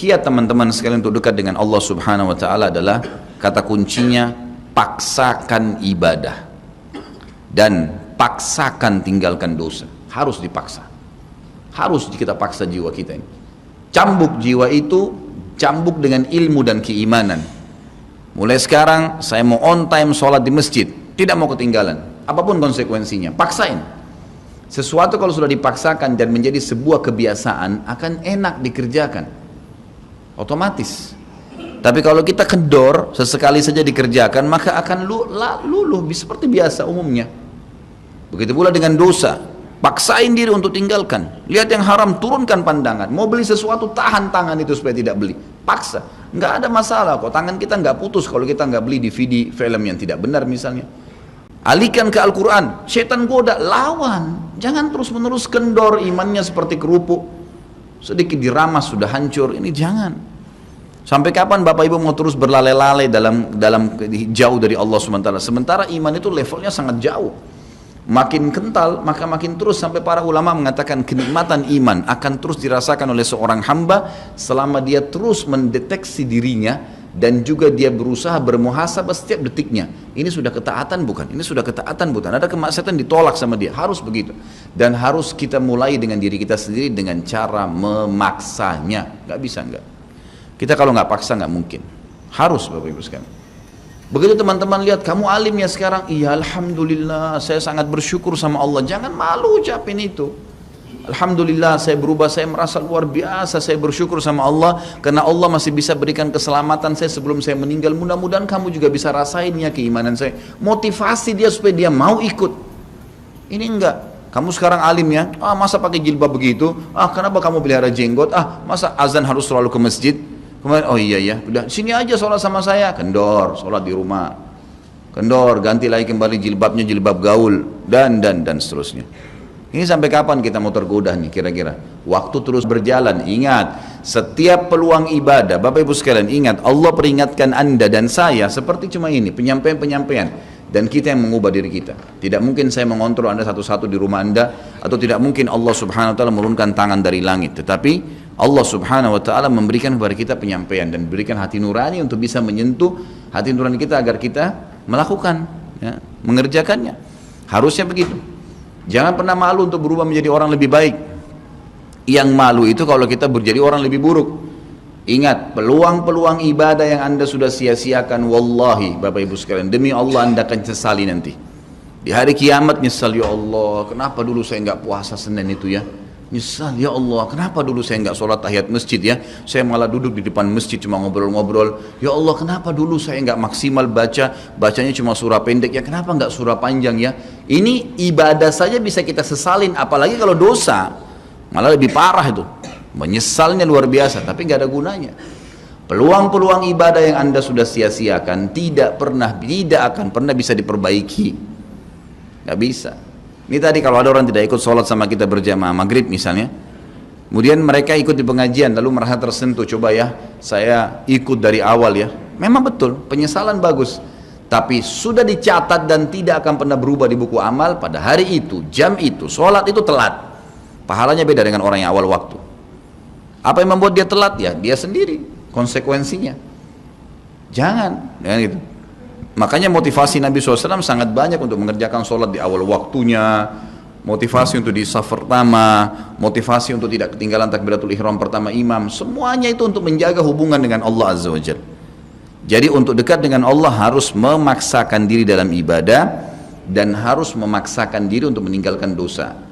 Kiat teman-teman sekalian untuk dekat dengan Allah Subhanahu wa taala adalah kata kuncinya paksakan ibadah dan paksakan tinggalkan dosa. Harus dipaksa. Harus kita paksa jiwa kita ini. Cambuk jiwa itu, cambuk dengan ilmu dan keimanan. Mulai sekarang saya mau on time sholat di masjid, tidak mau ketinggalan. Apapun konsekuensinya, paksain. Sesuatu kalau sudah dipaksakan dan menjadi sebuah kebiasaan akan enak dikerjakan, otomatis. Tapi kalau kita kendor, sesekali saja dikerjakan, maka akan luluh seperti biasa umumnya. Begitu pula dengan dosa, paksain diri untuk tinggalkan. Lihat yang haram, turunkan pandangan. Mau beli sesuatu, tahan tangan itu supaya tidak beli. Paksa, nggak ada masalah kok. Tangan kita nggak putus kalau kita nggak beli DVD film yang tidak benar misalnya. Alihkan ke Al-Quran. Setan goda, lawan. Jangan terus-menerus kendor, imannya seperti kerupuk. Sedikit diramas sudah hancur. Ini jangan. Sampai kapan Bapak Ibu mau terus berlale-lale dalam jauh dari Allah SWT? Sementara iman itu levelnya sangat jauh. Makin kental, maka makin terus, sampai para ulama mengatakan kenikmatan iman akan terus dirasakan oleh seorang hamba selama dia terus mendeteksi dirinya dan juga dia berusaha bermuhasabah setiap detiknya. Ini sudah ketaatan bukan? Ini sudah ketaatan bukan? Ada kemaksiatan ditolak sama dia, harus begitu. Dan harus kita mulai dengan diri kita sendiri dengan cara memaksanya. Gak bisa enggak. Kita kalau nggak paksa nggak mungkin. Harus Bapak Ibu sekalian. Begitu teman-teman lihat, kamu alim ya sekarang, iya alhamdulillah, saya sangat bersyukur sama Allah. Jangan malu ucapin itu. Alhamdulillah saya berubah, saya merasa luar biasa, saya bersyukur sama Allah karena Allah masih bisa berikan keselamatan saya sebelum saya meninggal. Mudah-mudahan kamu juga bisa rasainnya keimanan saya. Motivasi dia supaya dia mau ikut. Ini enggak. Kamu sekarang alim ya, masa pakai jilbab begitu? Kenapa kamu pelihara jenggot? Masa azan harus selalu ke masjid? Kemudian, oh iya ya, udah sini aja sholat sama saya. Kendor, sholat di rumah. Kendor, ganti lagi kembali jilbabnya jilbab gaul dan seterusnya. Ini sampai kapan kita mau tergoda nih kira-kira? Waktu terus berjalan. Ingat, setiap peluang ibadah, Bapak Ibu sekalian ingat, Allah peringatkan Anda dan saya seperti cuma ini, penyampaian-penyampaian. Dan kita yang mengubah diri kita. Tidak mungkin saya mengontrol Anda satu-satu di rumah Anda, atau tidak mungkin Allah Subhanahu wa taala menurunkan tangan dari langit. Tetapi Allah Subhanahu wa taala memberikan kepada kita penyampaian dan berikan hati nurani untuk bisa menyentuh hati nurani kita agar kita melakukan, ya, mengerjakannya. Harusnya begitu. Jangan pernah malu untuk berubah menjadi orang lebih baik. Yang malu itu kalau kita menjadi orang lebih buruk. Ingat, peluang-peluang ibadah yang Anda sudah sia-siakan, wallahi Bapak Ibu sekalian, demi Allah Anda akan sesali nanti. Di hari kiamat nyesal, ya Allah, kenapa dulu saya nggak puasa Senin itu ya? Nyesal, ya Allah, kenapa dulu saya nggak sholat tahiyat masjid ya? Saya malah duduk di depan masjid cuma ngobrol-ngobrol. Ya Allah, kenapa dulu saya nggak maksimal bacanya cuma surah pendek ya? Kenapa nggak surah panjang ya? Ini ibadah saja bisa kita sesalin, apalagi kalau dosa, malah lebih parah itu. Menyesalnya luar biasa, tapi nggak ada gunanya. Peluang-peluang ibadah yang Anda sudah sia-siakan tidak akan pernah bisa diperbaiki. Nggak bisa. Ini tadi kalau ada orang tidak ikut sholat sama kita berjamaah maghrib misalnya, kemudian mereka ikut di pengajian lalu merasa tersentuh, coba ya saya ikut dari awal ya. Memang betul, penyesalan bagus, tapi sudah dicatat dan tidak akan pernah berubah di buku amal. Pada hari itu, jam itu, sholat itu telat, pahalanya beda dengan orang yang awal waktu. Apa yang membuat dia telat? Ya dia sendiri, konsekuensinya. Jangan gitu. Makanya motivasi Nabi SAW sangat banyak untuk mengerjakan sholat di awal waktunya, motivasi untuk di saf pertama, motivasi untuk tidak ketinggalan takbiratul ihram pertama imam. Semuanya itu untuk menjaga hubungan dengan Allah Azza wa Jalla. Jadi untuk dekat dengan Allah harus memaksakan diri dalam ibadah dan harus memaksakan diri untuk meninggalkan dosa.